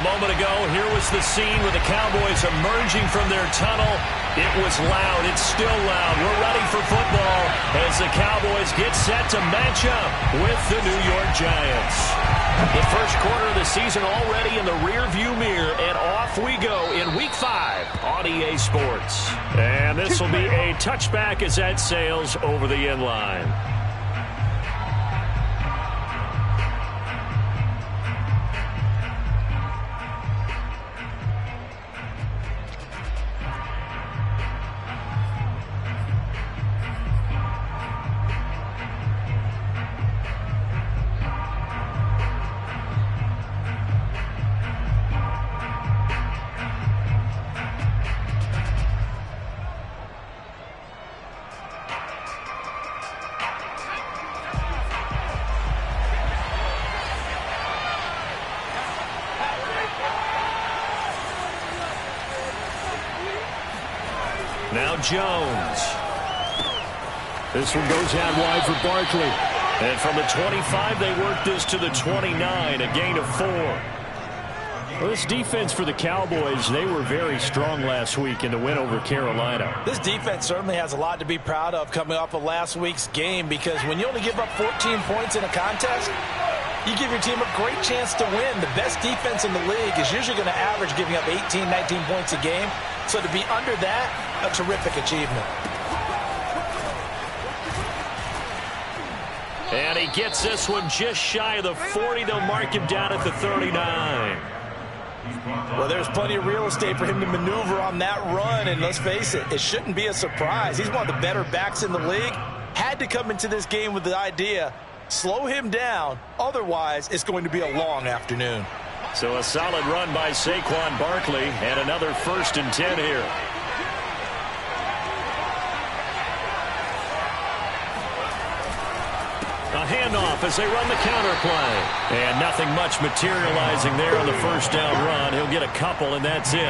moment ago, here was the scene with the Cowboys emerging from their tunnel. It was loud. It's still loud. We're ready for football as the Cowboys get set to match up with the New York Giants. The first quarter of the season already in the rearview mirror, and off we go in Week 5 on EA Sports. And this will be a touchback as that sails over the end line. Now Jones. This one goes out wide for Barkley. And from the 25, they work this to the 29, a gain of 4. Well, this defense for the Cowboys, they were very strong last week in the win over Carolina. This defense certainly has a lot to be proud of coming off of last week's game, because when you only give up 14 points in a contest, you give your team a great chance to win. The best defense in the league is usually going to average giving up 18, 19 points a game. So to be under that, a terrific achievement. And he gets this one just shy of the 40. They'll mark him down at the 39. Well, there's plenty of real estate for him to maneuver on that run, and let's face it, it shouldn't be a surprise. He's one of the better backs in the league. Had to come into this game with the idea, slow him down, otherwise it's going to be a long afternoon. So a solid run by Saquon Barkley, and another 1st and 10 here. A handoff as they run the counter play. And nothing much materializing there on the first down run. He'll get a couple, and that's it.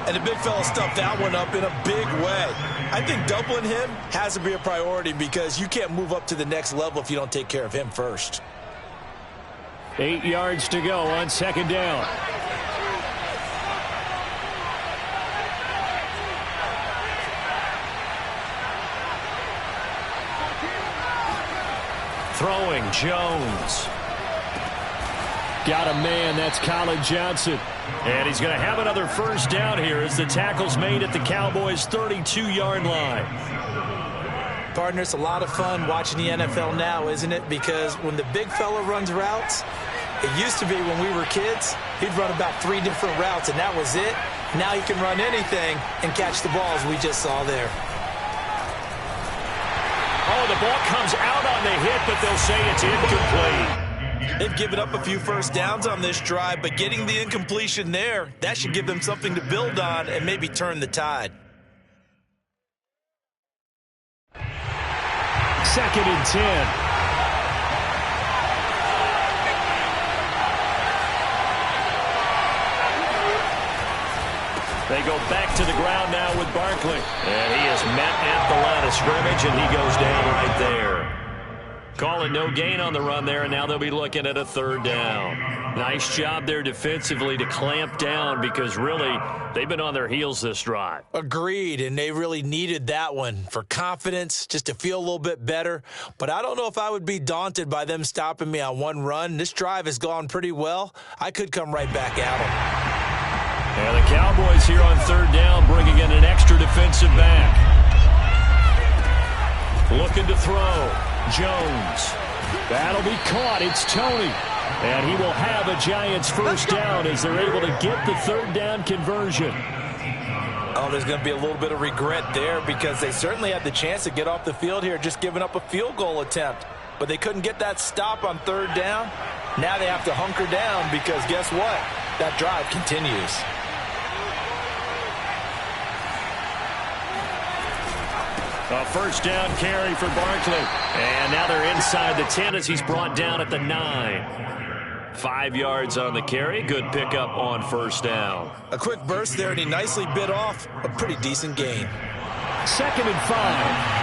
And the big fella stuffed that one up in a big way. I think doubling him has to be a priority, because you can't move up to the next level if you don't take care of him first. 8 yards to go on 2nd down. Throwing, Jones. Got a man, that's Colin Johnson. And he's going to have another 1st down here as the tackle's made at the Cowboys' 32-yard line. Partner, it's a lot of fun watching the NFL now, isn't it? Because when the big fella runs routes, it used to be when we were kids, he'd run about 3 different routes, and that was it. Now he can run anything and catch the balls we just saw there. Oh, the ball comes out on the hit, but they'll say it's incomplete. They've given up a few 1st downs on this drive, but getting the incompletion there, that should give them something to build on and maybe turn the tide. 2nd and 10. They go back to the ground now with Barkley. And he is met at the line of scrimmage, and he goes down right there. Calling no gain on the run there, and now they'll be looking at a 3rd down. Nice job there defensively to clamp down, because really they've been on their heels this drive. Agreed, and they really needed that one for confidence, just to feel a little bit better. But I don't know if I would be daunted by them stopping me on one run. This drive has gone pretty well. I could come right back at them. And the Cowboys here on 3rd down, bringing in an extra defensive back. Looking to throw. Jones. That'll be caught. It's Tony. And he will have a Giants 1st down as they're able to get the 3rd down conversion. Oh, there's going to be a little bit of regret there, because they certainly had the chance to get off the field here, just giving up a field goal attempt. But they couldn't get that stop on 3rd down. Now they have to hunker down, because guess what? That drive continues. A 1st down carry for Barkley. And now they're inside the 10 as he's brought down at the 9. 5 yards on the carry. Good pickup on 1st down. A quick burst there, and he nicely bit off a pretty decent gain. 2nd and 5.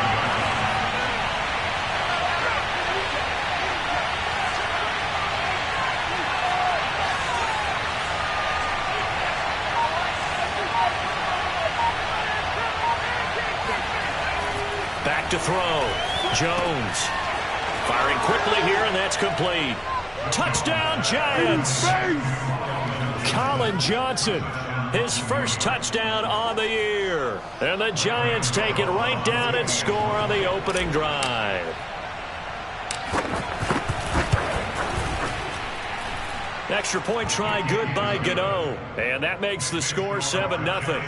to throw. Jones firing quickly here, and that's complete. Touchdown, Giants. Colin Johnson, his first touchdown on the year. And the Giants take it right down and score on the opening drive. Extra point try good by Gano. And that makes the score 7-0.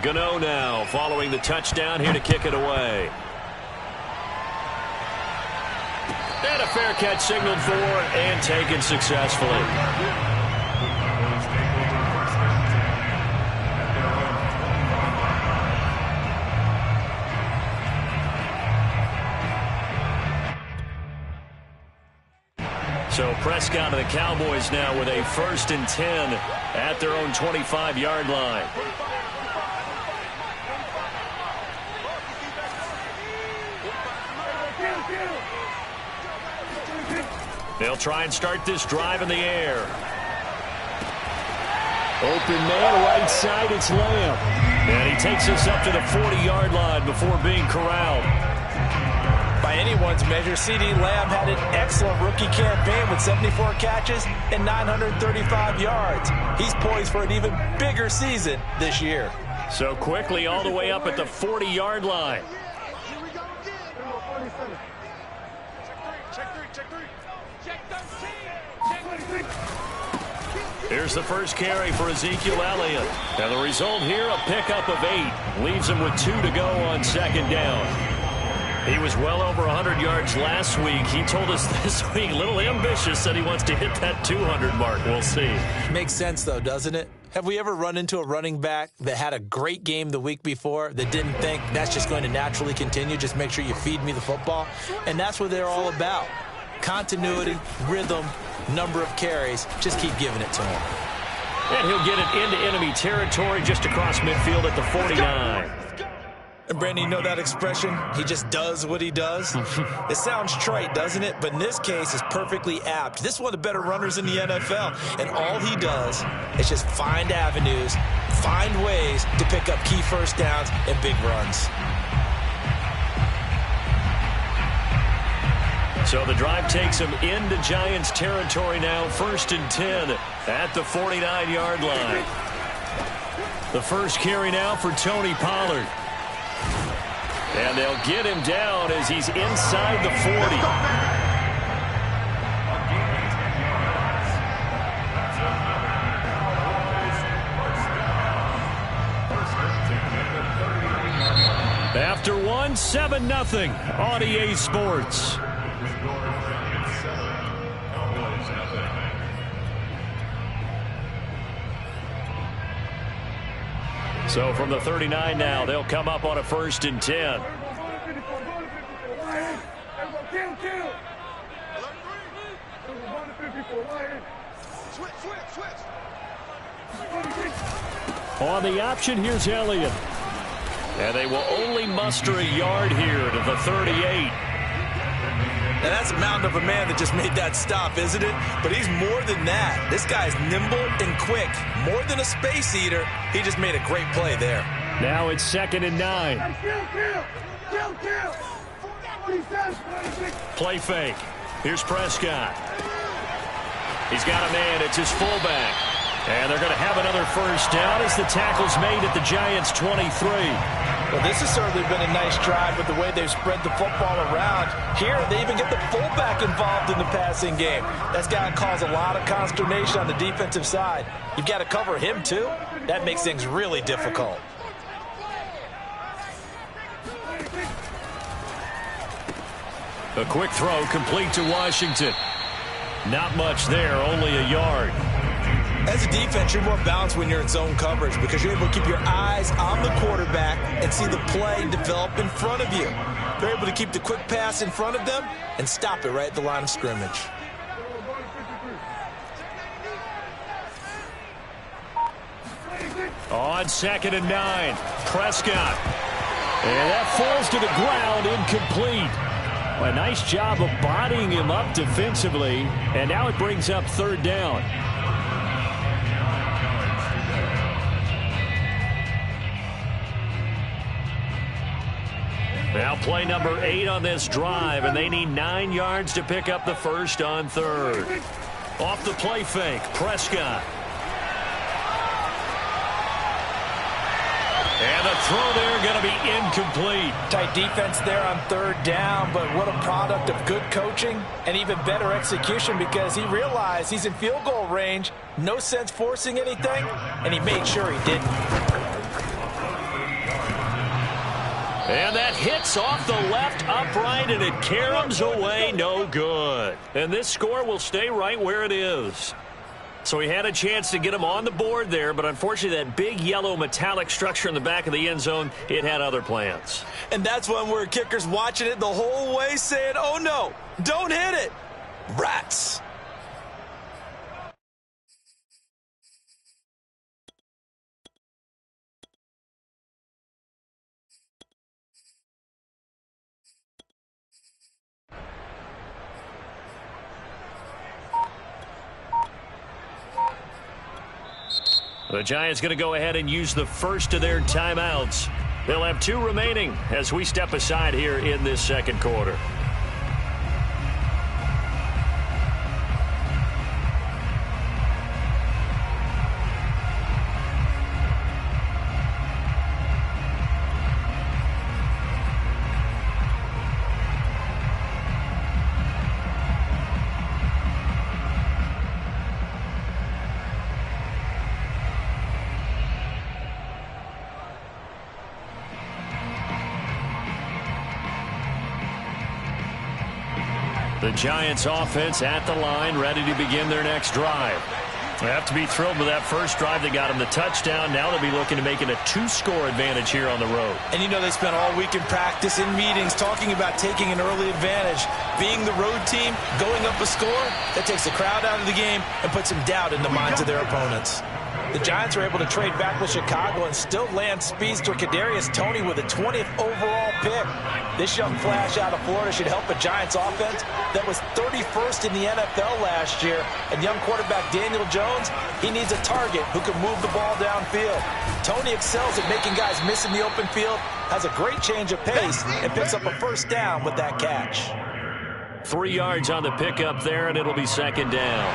Gano now following the touchdown, here to kick it away. And a fair catch signaled for and taken successfully. So Prescott and the Cowboys now with a 1st and 10 at their own 25-yard line. They'll try and start this drive in the air. Open man, right side, it's Lamb. And he takes us up to the 40-yard line before being corralled. By anyone's measure, C.D. Lamb had an excellent rookie campaign with 74 catches and 935 yards. He's poised for an even bigger season this year. So quickly all the way up at the 40-yard line. Here's the first carry for Ezekiel Elliott. And the result here, a pickup of 8. Leaves him with 2 to go on 2nd down. He was well over 100 yards last week. He told us this week, a little ambitious, said he wants to hit that 200 mark. We'll see. Makes sense, though, doesn't it? Have we ever run into a running back that had a great game the week before that didn't think that's just going to naturally continue? Just make sure you feed me the football. And that's what they're all about. Continuity, rhythm, number of carries. Just keep giving it to him. And he'll get it into enemy territory just across midfield at the 49. And Brandon, you know that expression? He just does what he does? It sounds trite, doesn't it? But in this case, it's perfectly apt. This is one of the better runners in the NFL. And all he does is just find avenues, find ways to pick up key first downs and big runs. So the drive takes him into Giants territory now, 1st and 10 at the 49-yard line. The first carry now for Tony Pollard. And they'll get him down as he's inside the 40. After 1, 7-0 on EA Sports. So from the 39 now, they'll come up on a 1st and 10. On the option, here's Elliott. And they will only muster a yard here to the 38. Now that's a mountain of a man that just made that stop, isn't it? But he's more than that. This guy's nimble and quick. More than a space eater, he just made a great play there. Now it's 2nd and 9. Play fake. Here's Prescott. He's got a man. It's his fullback. And they're going to have another first down as the tackle's made at the Giants' 23. Well, this has certainly been a nice drive with the way they've spread the football around. Here, they even get the fullback involved in the passing game. That's got to cause a lot of consternation on the defensive side. You've got to cover him, too. That makes things really difficult. A quick throw complete to Washington. Not much there, only a yard. As a defense, you're more balanced when you're in zone coverage because you're able to keep your eyes on the quarterback and see the play develop in front of you. They're able to keep the quick pass in front of them and stop it right at the line of scrimmage. On 2nd and 9, Prescott. And that falls to the ground, incomplete. A nice job of bodying him up defensively, and now it brings up 3rd down. Now play number 8 on this drive, and they need 9 yards to pick up the first on 3rd. Off the play fake, Prescott. And the throw there going to be incomplete. Tight defense there on 3rd down, but what a product of good coaching and even better execution, because he realized he's in field goal range, no sense forcing anything, and he made sure he didn't. And that hits off the left upright, and it caroms away, no good. And this score will stay right where it is. So he had a chance to get him on the board there, but unfortunately that big yellow metallic structure in the back of the end zone, it had other plans. And that's one where kicker's watching it the whole way saying, oh no, don't hit it. Rats. The Giants going to go ahead and use the first of their timeouts. They'll have 2 remaining as we step aside here in this 2nd quarter. The Giants offense at the line, ready to begin their next drive. They have to be thrilled with that first drive. They got him the touchdown. Now they'll be looking to make it a 2-score advantage here on the road. And you know they spent all week in practice, in meetings, talking about taking an early advantage. Being the road team, going up a score, that takes the crowd out of the game and puts some doubt in the minds of their opponents. The Giants are able to trade back with Chicago and still land speedster Kadarius Toney with a 20th overall pick. This young flash out of Florida should help a Giants offense that was 31st in the NFL last year. And young quarterback Daniel Jones, he needs a target who can move the ball downfield. Toney excels at making guys miss in the open field, has a great change of pace, and picks up a first down with that catch. 3 yards on the pickup there, and it'll be 2nd down.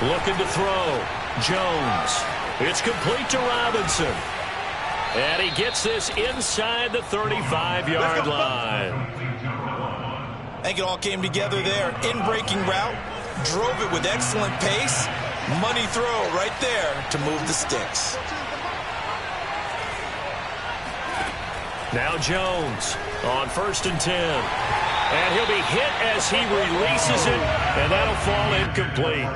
Looking to throw. Jones. It's complete to Robinson. And he gets this inside the 35-yard line. I think it all came together there. In-breaking route. Drove it with excellent pace. Money throw right there to move the sticks. Now Jones on 1st and 10. And he'll be hit as he releases it, and that'll fall incomplete.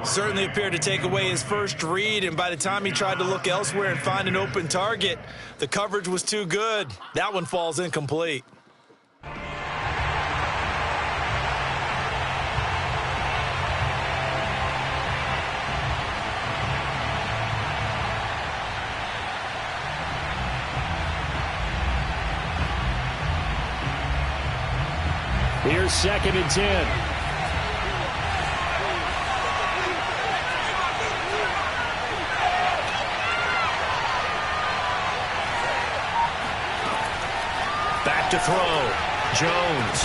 Certainly appeared to take away his first read, and by the time he tried to look elsewhere and find an open target, the coverage was too good. That one falls incomplete. Here's 2nd and 10. Back to throw. Jones.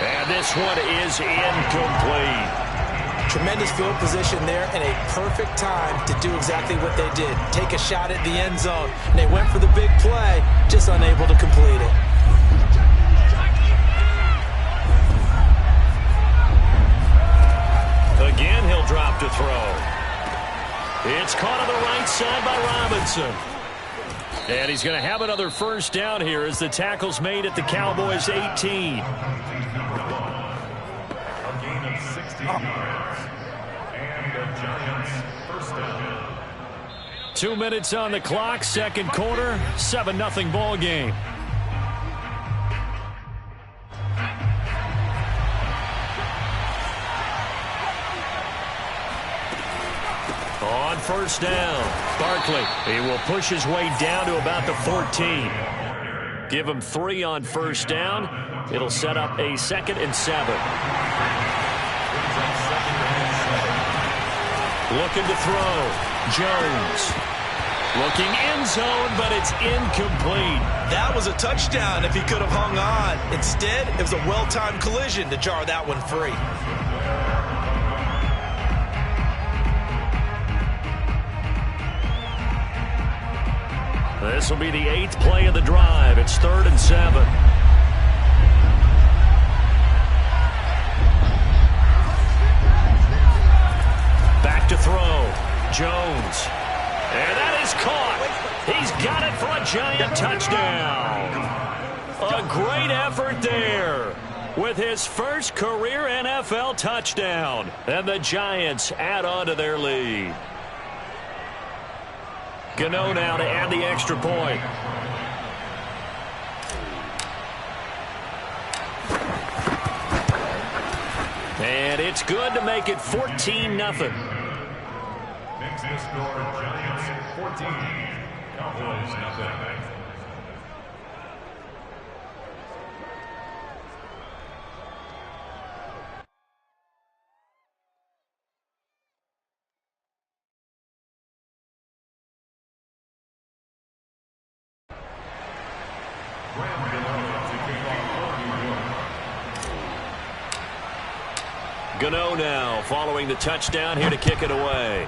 And this one is incomplete. Tremendous field position there and a perfect time to do exactly what they did. Take a shot at the end zone. And they went for the big play, just unable to complete it. Again, he'll drop to throw. It's caught on the right side by Robinson. And he's going to have another first down here as the tackle's made at the Cowboys' 18. A gain of 60 yards. And the Giants first down. 2 minutes on the clock, 2nd quarter, 7-0 ball game. first down. Barkley, he will push his way down to about the 14. Give him 3 on first down. It'll set up a 2nd and 7. Looking to throw. Jones. Looking end zone, but it's incomplete. That was a touchdown if he could have hung on. Instead, it was a well-timed collision to jar that one free. This will be the 8th play of the drive. It's 3rd and 7. Back to throw. Jones. And that is caught. He's got it for a giant touchdown. A great effort there with his first career NFL touchdown. And the Giants add on to their lead. Gano now to add the extra point. And it's good to make it 14-0. Next to score, Giants 14, Cowboys nothing. Gano now following the touchdown here to kick it away.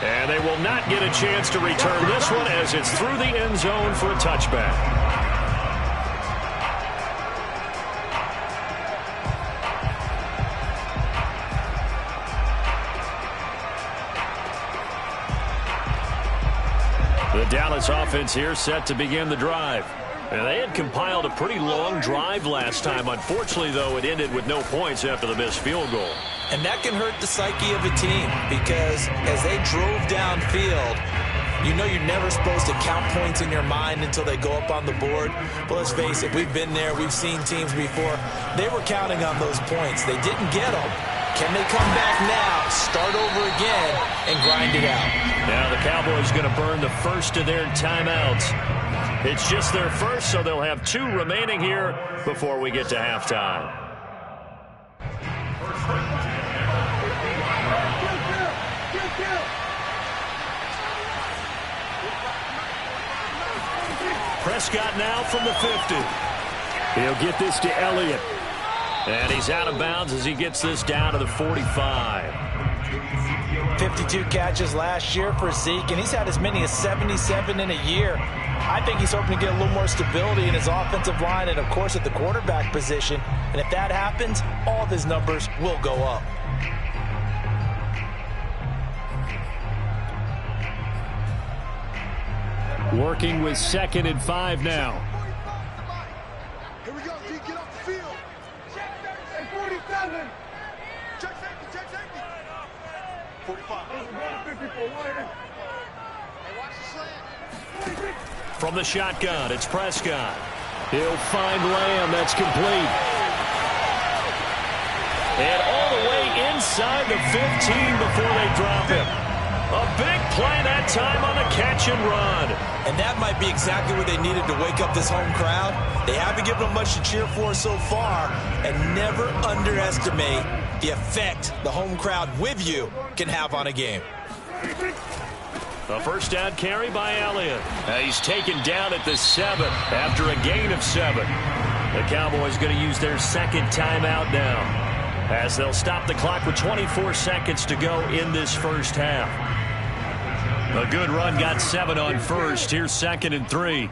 And they will not get a chance to return this one as it's through the end zone for a touchback. The Dallas offense here set to begin the drive. And they had compiled a pretty long drive last time. Unfortunately, though, it ended with no points after the missed field goal. And that can hurt the psyche of a team because as they drove downfield, you know you're never supposed to count points in your mind until they go up on the board. But let's face it, we've been there. We've seen teams before. They were counting on those points. They didn't get them. Can they come back now, start over again, and grind it out? Now the Cowboys going to burn the first of their timeouts. It's just their first, so they'll have 2 remaining here before we get to halftime. Prescott now from the 50. He'll get this to Elliott. And he's out of bounds as he gets this down to the 45. 52 catches last year for Zeke, and he's had as many as 77 in a year. I think he's hoping to get a little more stability in his offensive line and, of course, at the quarterback position. And if that happens, all of his numbers will go up. Working with 2nd and 5 now. Here we go, D, get off the field. Check 47. Check safety. 45. 54. Hey, watch the slant. From the shotgun, it's Prescott. He'll find Lamb. That's complete. And all the way inside the 15 before they drop him. A big play that time on the catch and run. And that might be exactly what they needed to wake up this home crowd. They haven't given them much to cheer for so far. And never underestimate the effect the home crowd with you can have on a game. A first down carry by Elliott. He's taken down at the 7 after a gain of 7. The Cowboys going to use their 2nd timeout now, as they'll stop the clock with 24 seconds to go in this first half. A good run got 7 on first. Here's 2nd and 3.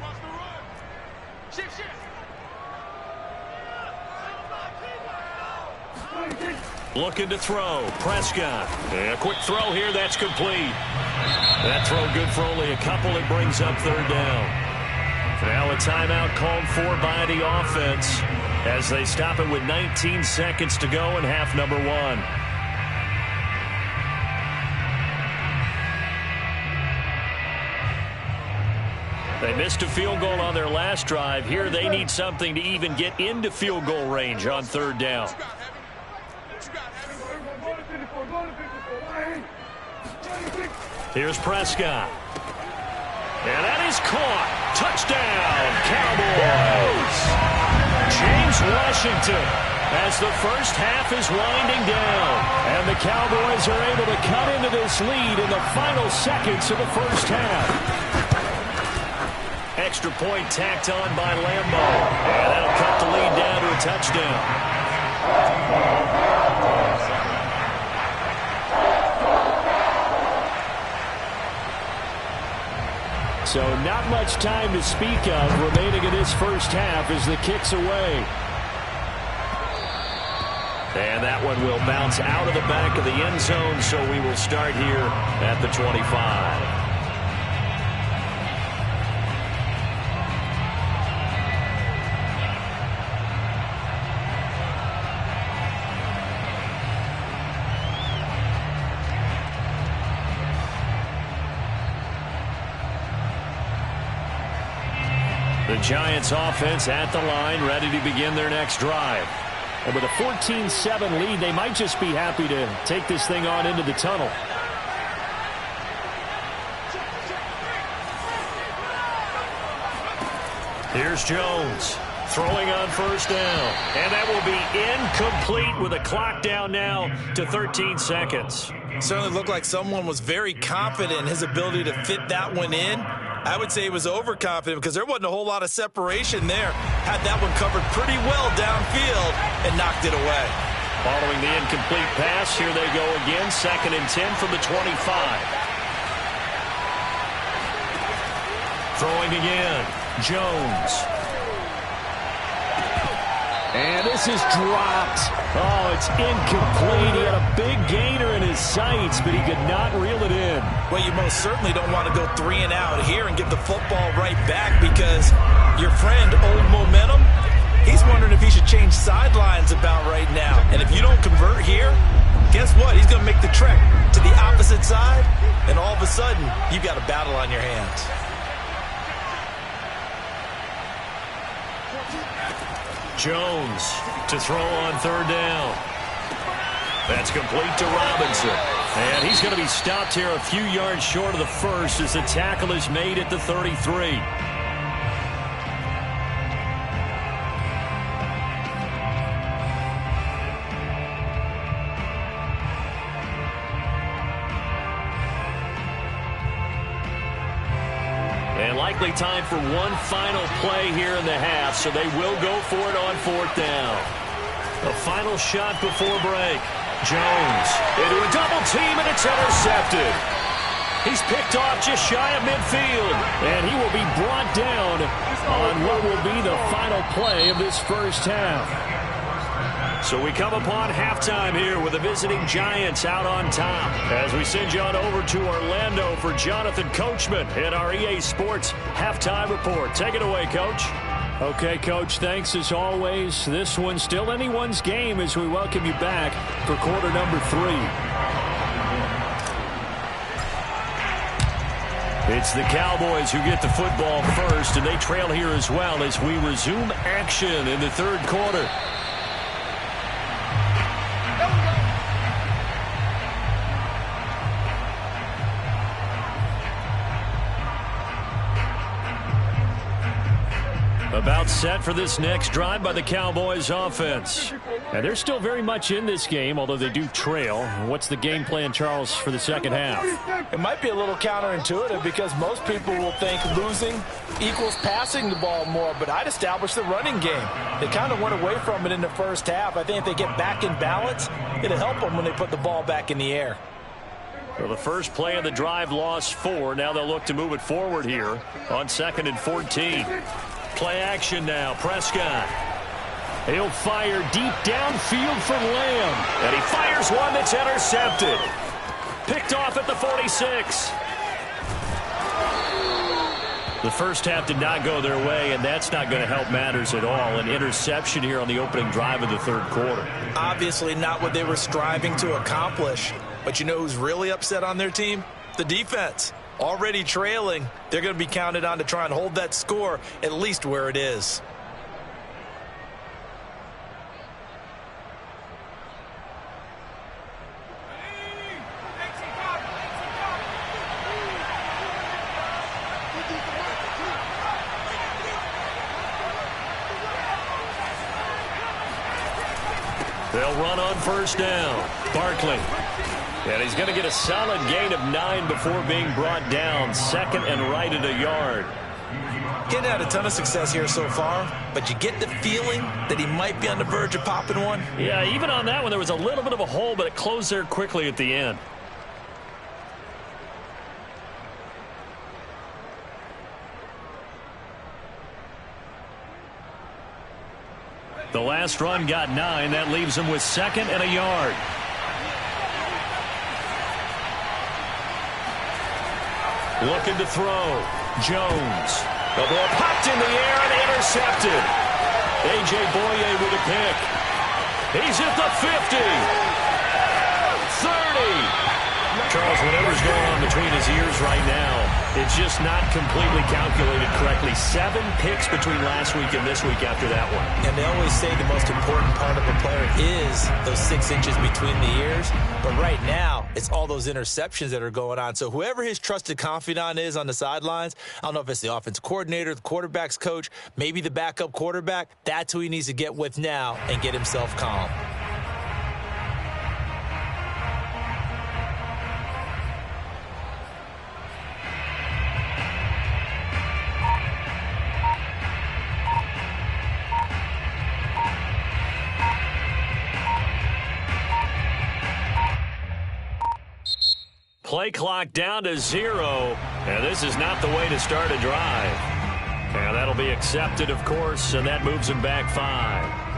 Looking to throw. Prescott. And a quick throw here. That's complete. That throw good for only a couple. It brings up 3rd down. Now a timeout called for by the offense as they stop it with 19 seconds to go in half number 1. They missed a field goal on their last drive. Here they need something to even get into field goal range on 3rd down. Here's Prescott. And that is caught. Touchdown, Cowboys. James Washington, as the first half is winding down. And the Cowboys are able to cut into this lead in the final seconds of the first half. Extra point tacked on by Lambo. And that'll cut the lead down to a touchdown. So not much time to speak of remaining in this first half as the kick's away. And that one will bounce out of the back of the end zone, so we will start here at the 25. The Giants offense at the line, ready to begin their next drive. And with a 14-7 lead, they might just be happy to take this thing on into the tunnel. Here's Jones throwing on first down. And that will be incomplete with a clock down now to 13 seconds. Certainly looked like someone was very confident in his ability to fit that one in. I would say he was overconfident because there wasn't a whole lot of separation there. Had that one covered pretty well downfield and knocked it away. Following the incomplete pass, here they go again. 2nd and 10 from the 25. Throwing again. Jones. And this is dropped. Oh, it's incomplete. He had a big gainer in his sights, but he could not reel it in. Well, you most certainly don't want to go 3 and out here and give the football right back because your friend, Old Momentum, he's wondering if he should change sidelines about right now. And if you don't convert here, guess what? He's going to make the trek to the opposite side, and all of a sudden, you've got a battle on your hands. Jones to throw on 3rd down. That's complete to Robinson. And he's going to be stopped here a few yards short of the first as the tackle is made at the 33. And likely time for one final play here in the half, so they will go for it on 4th down. A final shot before break. Jones into a double team, and it's intercepted. He's picked off just shy of midfield, and he will be brought down on what will be the final play of this first half. So we come upon halftime here with the visiting Giants out on top as we send you on over to Orlando for Jonathan Coachman in our EA Sports Halftime Report. Take it away, Coach. Okay, Coach, thanks as always. This one's still anyone's game as we welcome you back for quarter number 3. It's the Cowboys who get the football first, and they trail here as well as we resume action in the 3rd quarter. About set for this next drive by the Cowboys offense. And they're still very much in this game, although they do trail. What's the game plan, Charles, for the second half? It might be a little counterintuitive because most people will think losing equals passing the ball more, but I'd establish the running game. They kind of went away from it in the first half. I think if they get back in balance, it'll help them when they put the ball back in the air. Well, the first play of the drive lost 4. Now they'll look to move it forward here on 2nd and 14. Play action now. Prescott. He'll fire deep downfield for Lamb. And he fires one that's intercepted. Picked off at the 46. The first half did not go their way, and that's not going to help matters at all. An interception here on the opening drive of the 3rd quarter. Obviously not what they were striving to accomplish. But you know who's really upset on their team? The defense. Already trailing, they're going to be counted on to try and hold that score at least where it is. They'll run on first down. Barkley. And he's going to get a solid gain of 9 before being brought down. Second and right at a yard. Getting had a ton of success here so far, but you get the feeling that he might be on the verge of popping one. Yeah, even on that one, there was a little bit of a hole, but it closed there quickly at the end. The last run got 9. That leaves him with second and a yard. Looking to throw. Jones. The ball popped in the air and intercepted. A.J. Boye with a pick. He's at the 50. 30. Charles, whatever's going on between his ears right now, it's just not completely calculated correctly. 7 picks between last week and this week after that one. And they always say the most important part of a player is those 6 inches between the ears. But right now, it's all those interceptions that are going on. So whoever his trusted confidant is on the sidelines, I don't know if it's the offense coordinator, the quarterback's coach, maybe the backup quarterback, that's who he needs to get with now and get himself calm. Play clock down to 0, and this is not the way to start a drive. And that'll be accepted, of course, and that moves him back 5.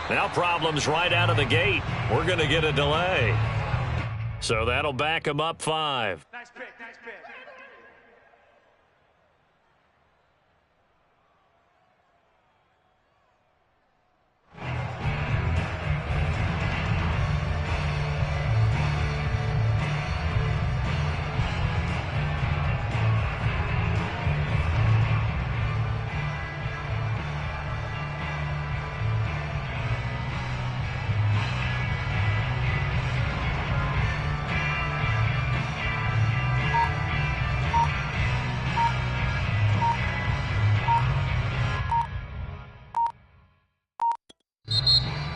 Now problems right out of the gate. We're going to get a delay. So that'll back him up 5. Nice pick, nice pick.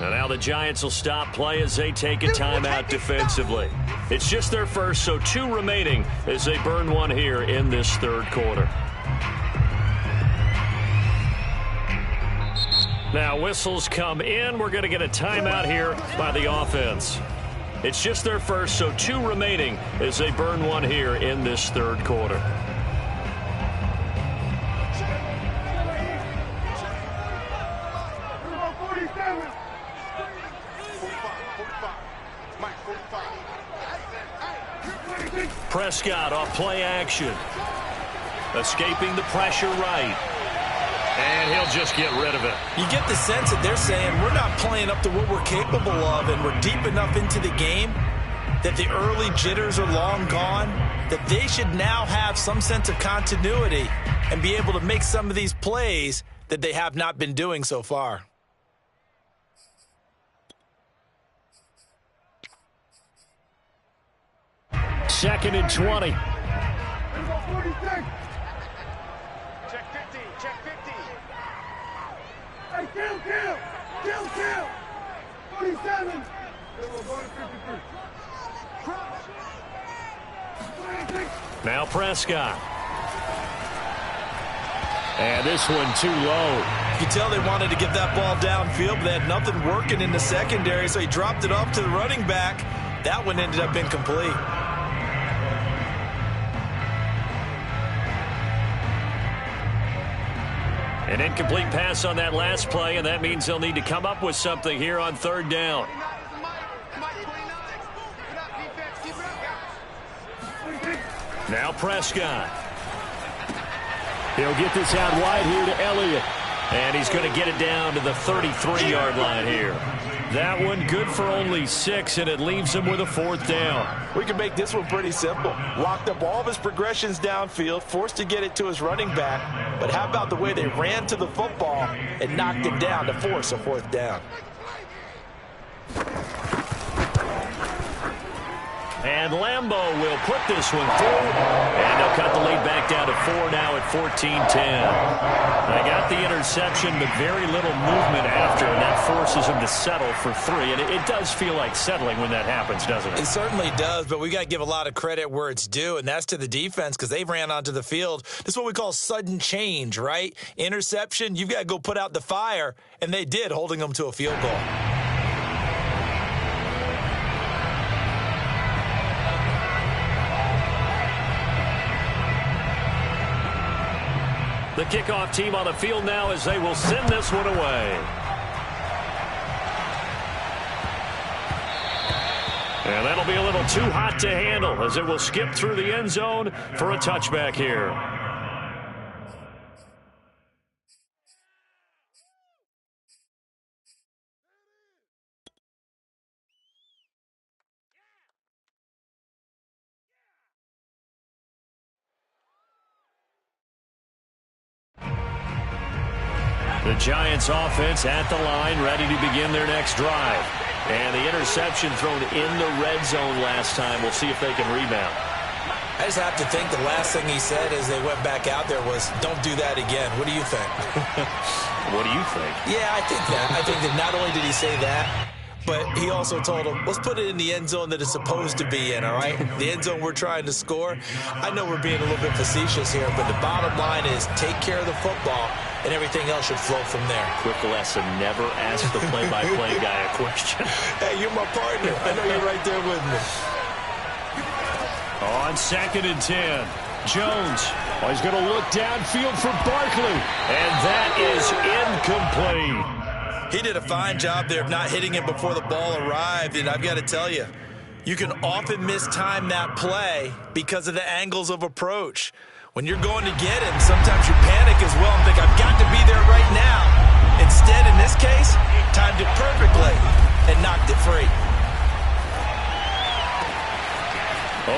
And now the Giants will stop play as they take a timeout defensively. It's just their first, so 2 remaining as they burn one here in this third quarter. Now whistles come in. We're going to get a timeout here by the offense. It's just their first, so 2 remaining as they burn one here in this third quarter. Prescott off play action. Escaping the pressure right. And he'll just get rid of it. You get the sense that they're saying we're not playing up to what we're capable of, and we're deep enough into the game that the early jitters are long gone, that they should now have some sense of continuity and be able to make some of these plays that they have not been doing so far. Second and 20. Check 50, check 50. Hey, kill. 47. Now Prescott. And this one too low. You can tell they wanted to get that ball downfield, but they had nothing working in the secondary, so he dropped it off to the running back. That one ended up incomplete. An incomplete pass on that last play, and that means they'll need to come up with something here on third down. Now Prescott. He'll get this out wide here to Elliott. And he's going to get it down to the 33-yard line here. That one good for only 6, and it leaves him with a 4th down. We can make this one pretty simple. Locked up all of his progressions downfield, forced to get it to his running back. But how about the way they ran to the football and knocked him down to force a 4th down? And Lambeau will put this one through. And they'll cut the lead back down to 4 now at 14-10. They got the interception, but very little movement after, and that forces them to settle for 3. And it does feel like settling when that happens, doesn't it? It certainly does, but we got to give a lot of credit where it's due, and that's to the defense because they ran onto the field. This is what we call sudden change, right? Interception, you've got to go put out the fire, and they did, holding them to a field goal. The kickoff team on the field now as they will send this one away. And that'll be a little too hot to handle as it will skip through the end zone for a touchback here. The Giants offense at the line, ready to begin their next drive. And the interception thrown in the red zone last time. We'll see if they can rebound. I just have to think the last thing he said as they went back out there was, don't do that again. What do you think? What do you think? Yeah, I think that. I think that not only did he say that, but he also told him, let's put it in the end zone that it's supposed to be in, all right? The end zone we're trying to score. I know we're being a little bit facetious here, but the bottom line is take care of the football, and everything else should flow from there. Quick lesson, never ask the play-by-play guy a question. Hey, you're my partner. I know you're right there with me. On 2nd and 10, Jones. Oh, he's going to look downfield for Barkley. And that is incomplete. He did a fine job there of not hitting it before the ball arrived, and I've got to tell you, you can often mistime that play because of the angles of approach. When you're going to get him, sometimes you panic as well and think, I've got to be there right now. Instead, in this case, timed it perfectly and knocked it free.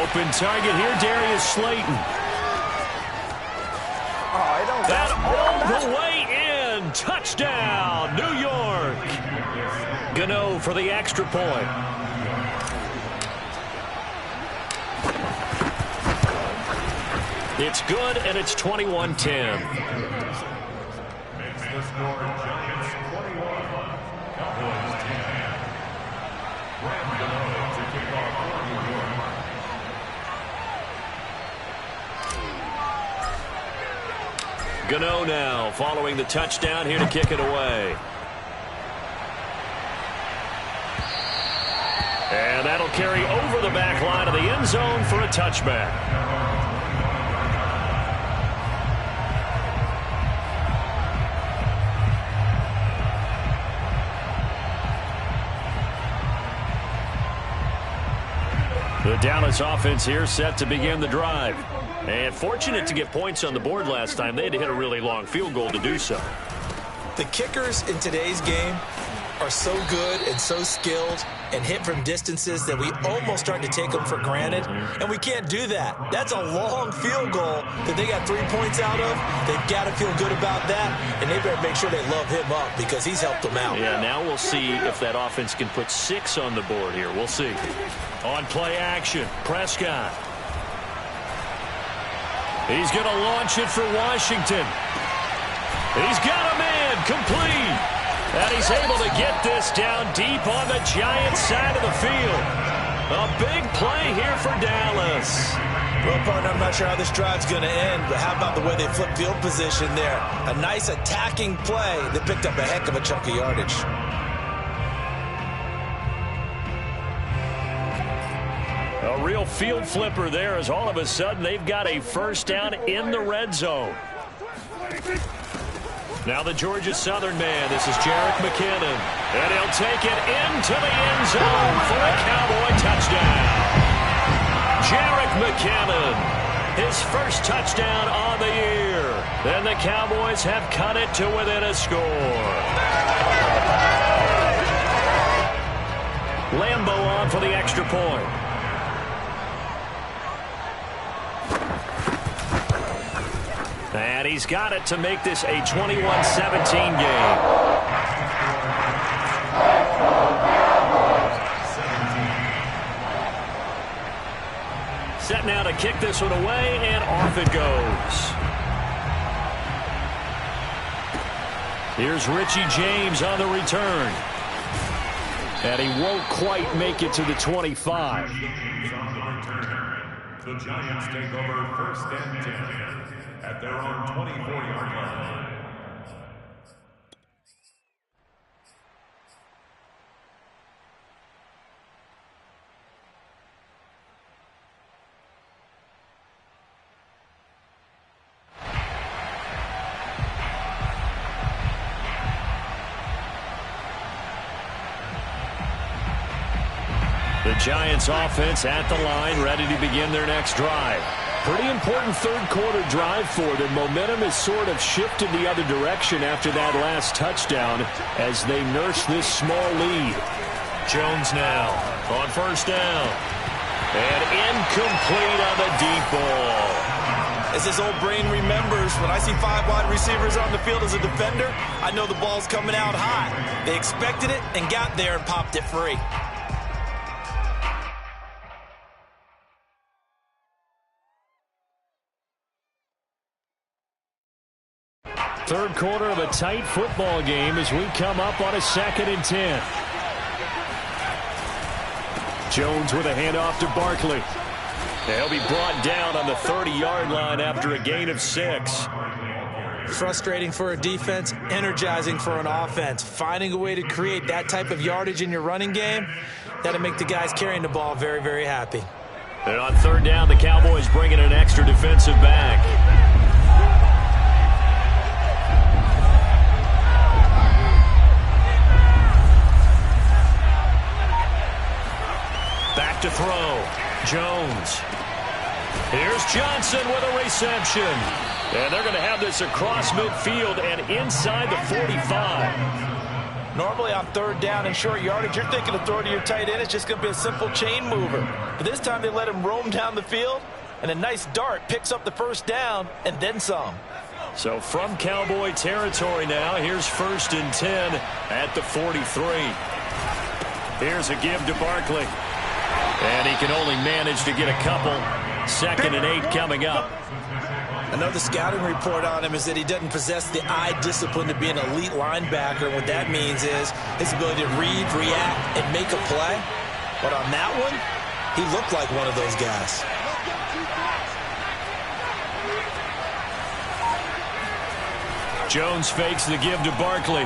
Open target here, Darius Slayton. That all the way in. Touchdown, New York. Gano for the extra point. It's good, and it's 21-10. Makes the score Giants 21, Cowboys 10. Gano now following the touchdown here to kick it away. And that'll carry over the back line of the end zone for a touchback. The Dallas offense here set to begin the drive. And fortunate to get points on the board last time. They had to hit a really long field goal to do so. The kickers in today's game are so good and so skilled and hit from distances that we almost start to take them for granted, and we can't do that. That's a long field goal that they got 3 points out of. They've got to feel good about that, and they better make sure they love him up because he's helped them out. Yeah, now we'll see if that offense can put 6 on the board here. We'll see. On play action, Prescott. He's going to launch it for Washington. He's got a man complete. And he's able to get this down deep on the Giants side of the field. A big play here for Dallas. Well, partner, I'm not sure how this drive's going to end, but how about the way they flip field position there? A nice attacking play that picked up a heck of a chunk of yardage. A real field flipper there as all of a sudden they've got a first down in the red zone. Now the Georgia Southern man. This is Jerick McKinnon. And he'll take it into the end zone for a Cowboy touchdown. Jerick McKinnon, his first touchdown on the year. And the Cowboys have cut it to within a score. Lambeau on for the extra point. And he's got it to make this a 21-17 game. Set now to kick this one away, and off it goes. Here's Richie James on the return. And he won't quite make it to the 25. The Giants take over first and 10 at their own 24-yard line. The Giants offense at the line, ready to begin their next drive. Pretty important third quarter drive for them. Momentum has sort of shifted the other direction after that last touchdown as they nurse this small lead. Jones now on first down. And incomplete on the deep ball. As his old brain remembers, when I see 5 wide receivers on the field as a defender, I know the ball's coming out high. They expected it and got there and popped it free. Third quarter of a tight football game as we come up on a 2nd and 10. Jones with a handoff to Barkley. He'll be brought down on the 30-yard line after a gain of 6. Frustrating for a defense, energizing for an offense. Finding a way to create that type of yardage in your running game, that'll make the guys carrying the ball very, very happy. And on third down, the Cowboys bring in an extra defensive back. Back to throw. Jones. Here's Johnson with a reception. And they're going to have this across midfield and inside the 45. Normally on third down and short yardage, you're thinking of throwing to your tight end. It's just going to be a simple chain mover. But this time they let him roam down the field, and a nice dart picks up the first down and then some. So from Cowboy territory now, here's 1st and 10 at the 43. Here's a give to Barkley. And he can only manage to get a couple. 2nd and 8 coming up. I know the scouting report on him is that he doesn't possess the eye discipline to be an elite linebacker. What that means is his ability to read, react, and make a play. But on that one, he looked like one of those guys. Jones fakes the give to Barkley.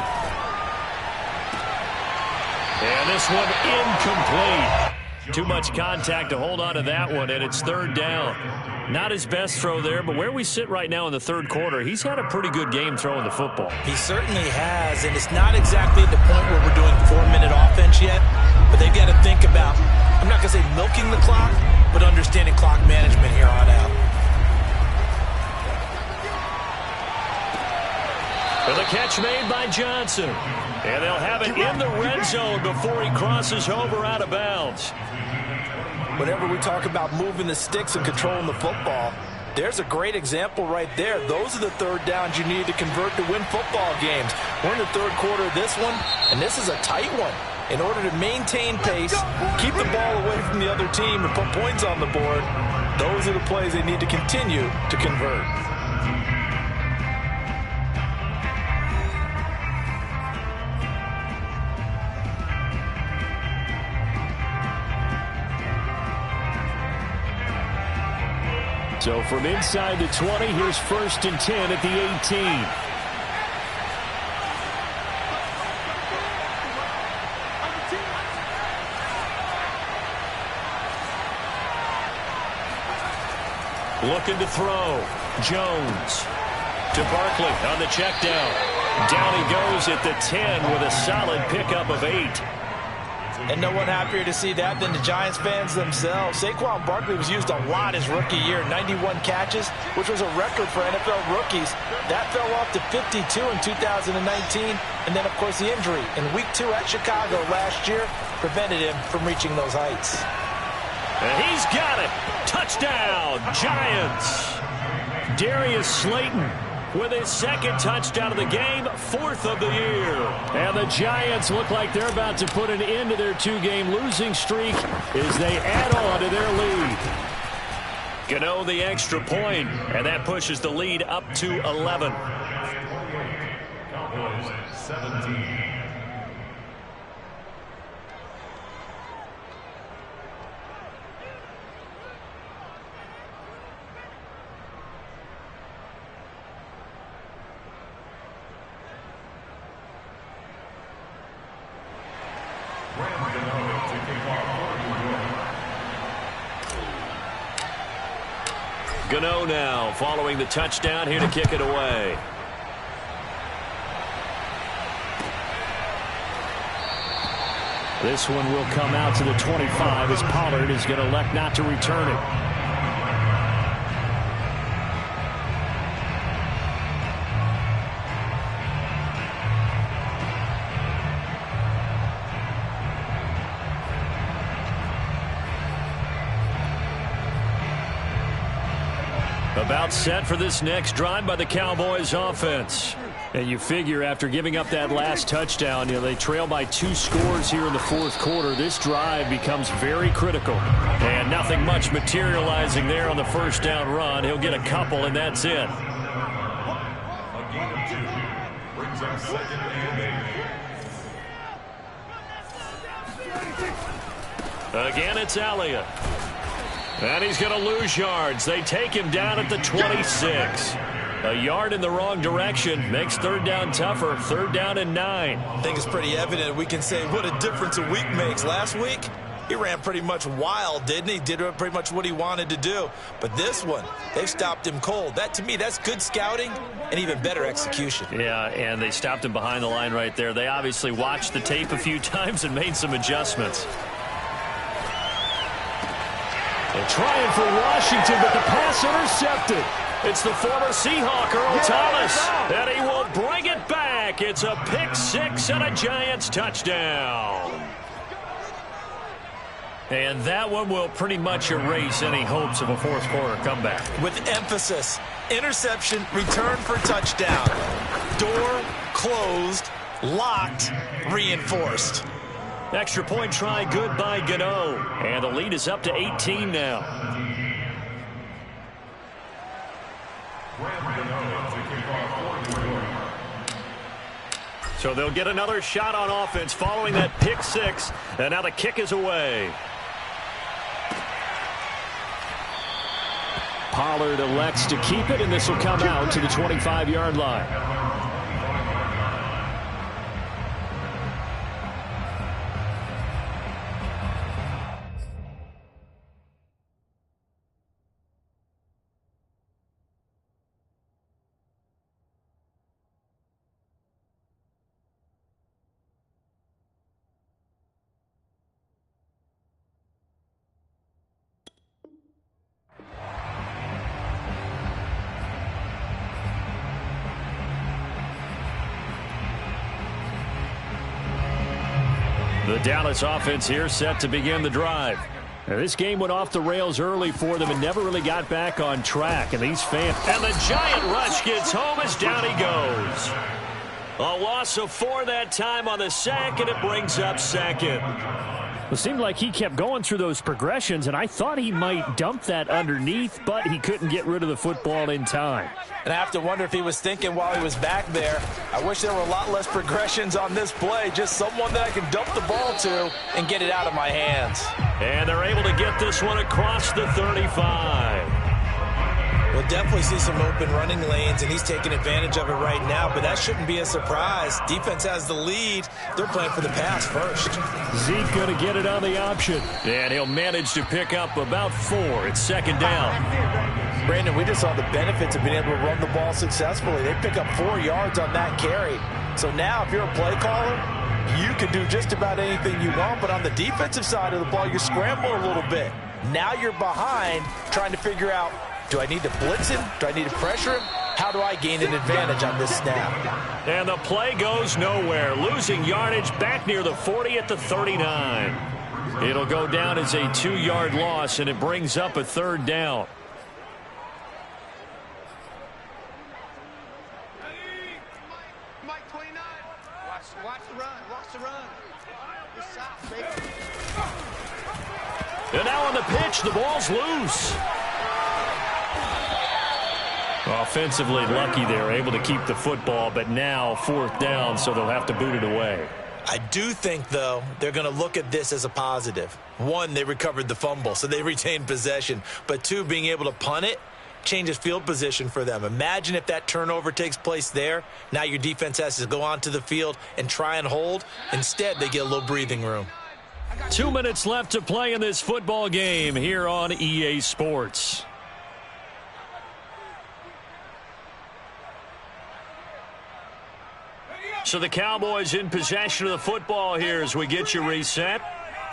And this one incomplete. Too much contact to hold on to that one, and it's third down. Not his best throw there, but where we sit right now in the third quarter, he's had a pretty good game throwing the football. He certainly has, and it's not exactly at the point where we're doing 4-minute offense yet, but they've got to think about, I'm not going to say milking the clock, but understanding clock management here on out. For the catch made by Johnson. And they'll have it in the red zone before he crosses over out of bounds. Whenever we talk about moving the sticks and controlling the football, there's a great example right there. Those are the third downs you need to convert to win football games. We're in the third quarter of this one, and this is a tight one. In order to maintain pace, keep the ball away from the other team, and put points on the board, those are the plays they need to continue to convert. So from inside the 20, here's 1st and 10 at the 18. Looking to throw. Jones to Barkley on the check down. Down he goes at the 10 with a solid pickup of 8. And no one happier to see that than the Giants fans themselves. Saquon Barkley was used a lot his rookie year, 91 catches, which was a record for NFL rookies. That fell off to 52 in 2019. And then, of course, the injury in Week 2 at Chicago last year prevented him from reaching those heights. And he's got it. Touchdown, Giants. Darius Slayton with his 2nd touchdown of the game, 4th of the year. And the Giants look like they're about to put an end to their 2-game losing streak as they add on to their lead. Gano the extra point, and that pushes the lead up to 11. Cowboys 17. Gano now following the touchdown here to kick it away. This one will come out to the 25 as Pollard is going to elect not to return it. About set for this next drive by the Cowboys offense. And you figure after giving up that last touchdown, they trail by 2 scores here in the 4th quarter. This drive becomes very critical. And nothing much materializing there on the 1st down run. He'll get a couple, and that's it. A gain of 2 brings up 2nd and 8. Again, it's Elliott. And he's going to lose yards. They take him down at the 26. A yard in the wrong direction makes 3rd down tougher. 3rd down and 9. I think it's pretty evident we can say what a difference a week makes. Last week, he ran pretty much wild, didn't he? Did pretty much what he wanted to do. But this one, they've stopped him cold. That, to me, that's good scouting and even better execution. Yeah, and they stopped him behind the line right there. They obviously watched the tape a few times and made some adjustments. And trying for Washington, but the pass intercepted. It's the former Seahawk, Earl Thomas, and he will bring it back. It's a pick 6 and a Giants touchdown. And that one will pretty much erase any hopes of a 4th quarter comeback. With emphasis, interception, return for touchdown. Door closed, locked, reinforced. Extra point try good by Gano. And the lead is up to 18 now. So they'll get another shot on offense following that pick 6. And now the kick is away. Pollard elects to keep it, and this will come out to the 25-yard line. The Dallas offense here set to begin the drive. Now, this game went off the rails early for them and never really got back on track. And these fans... And the giant rush gets home as down he goes. A loss of 4 that time on the sack, and it brings up second. It seemed like he kept going through those progressions, and I thought he might dump that underneath, but he couldn't get rid of the football in time. And I have to wonder if he was thinking while he was back there, I wish there were a lot less progressions on this play, just someone that I can dump the ball to and get it out of my hands. And they're able to get this one across the 35. We'll definitely see some open running lanes, and he's taking advantage of it right now, but that shouldn't be a surprise. Defense has the lead. They're playing for the pass first. Zeke going to get it on the option. And he'll manage to pick up about 4. It's second down. Brandon, we just saw the benefits of being able to run the ball successfully. They pick up 4 yards on that carry. So now if you're a play caller, you can do just about anything you want, but on the defensive side of the ball, you're scrambling a little bit. Now you're behind trying to figure out, do I need to blitz him? Do I need to pressure him? How do I gain an advantage on this snap? And the play goes nowhere. Losing yardage back near the 40 at the 39. It'll go down as a 2-yard loss, and it brings up a 3rd down. Mike 29. Watch the run. Watch the run. Good shot, baby. And now on the pitch, the ball's loose. Offensively lucky they're able to keep the football, but now 4th down, so they'll have to boot it away. I do think, though, they're going to look at this as a positive. 1, they recovered the fumble, so they retained possession. But 2, being able to punt it changes field position for them. Imagine if that turnover takes place there. Now your defense has to go onto the field and try and hold. Instead, they get a little breathing room. 2 minutes left to play in this football game here on EA Sports. So the Cowboys in possession of the football here as we get you reset.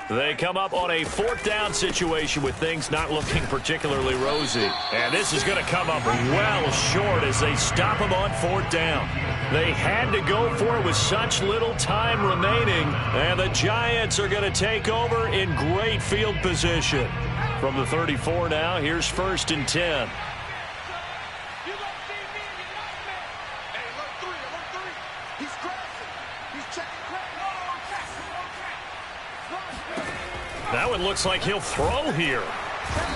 They come up on a 4th down situation with things not looking particularly rosy. And this is going to come up well short as they stop them on 4th down. They had to go for it with such little time remaining. And the Giants are going to take over in great field position. From the 34 now, here's 1st and 10. That one looks like he'll throw here.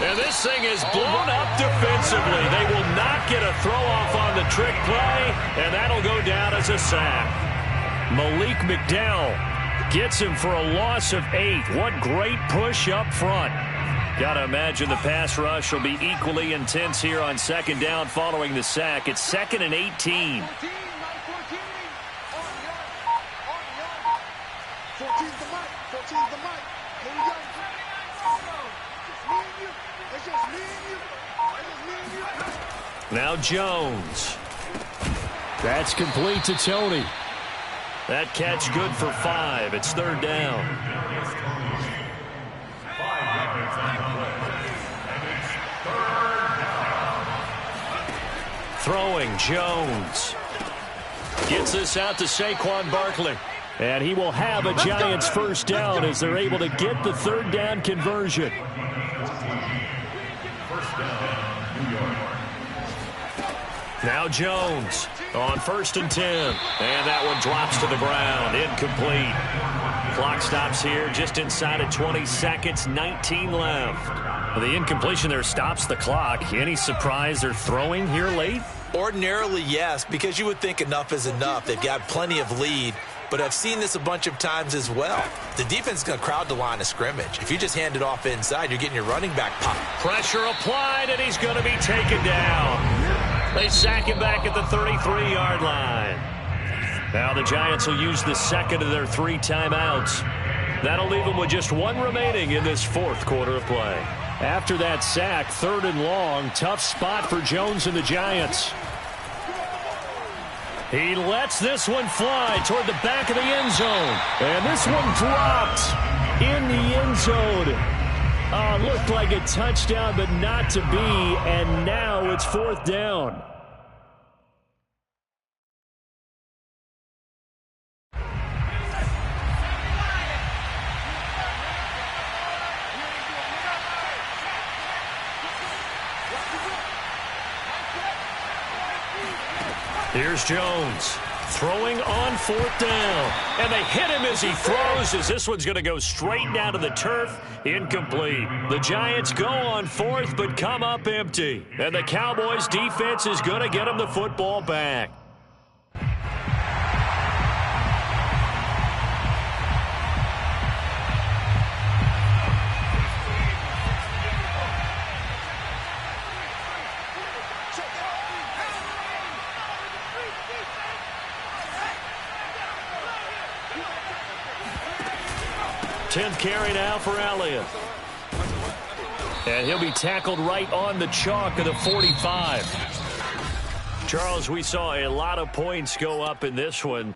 And this thing is blown up defensively. They will not get a throw-off on the trick play, and that'll go down as a sack. Malik McDowell gets him for a loss of 8. What great push up front. Got to imagine the pass rush will be equally intense here on 2nd down following the sack. It's 2nd and 18. 14's the mic. 14's the mic. Here we go. It's just me and you. It's just me and you. Now Jones. That's complete to Tony. That catch good for 5. It's 3rd down. Throwing Jones. Gets this out to Saquon Barkley. And he will have a Giants 1st down as they're able to get the 3rd down conversion. Now Jones on 1st and 10. And that one drops to the ground. Incomplete. Clock stops here just inside of 20 seconds. 19 left. The incompletion there stops the clock. Any surprise they're throwing here late? Ordinarily, yes, because you would think enough is enough. They've got plenty of lead. But I've seen this a bunch of times as well. The defense is going to crowd the line of scrimmage. If you just hand it off inside, you're getting your running back pop. Pressure applied, and he's going to be taken down. They sack him back at the 33-yard line. Now the Giants will use the 2nd of their 3 timeouts. That'll leave them with just 1 remaining in this 4th quarter of play. After that sack, 3rd and long. Tough spot for Jones and the Giants. He lets this one fly toward the back of the end zone. And this one dropped in the end zone. Looked like a touchdown, but not to be. And now it's 4th down. Here's Jones throwing on 4th down. And they hit him as he throws, as this one's going to go straight down to the turf. Incomplete. The Giants go on 4th but come up empty. And the Cowboys defense is going to get them the football back. Tenth carry now for Elliott. And he'll be tackled right on the chalk of the 45. Charles, we saw a lot of points go up in this one.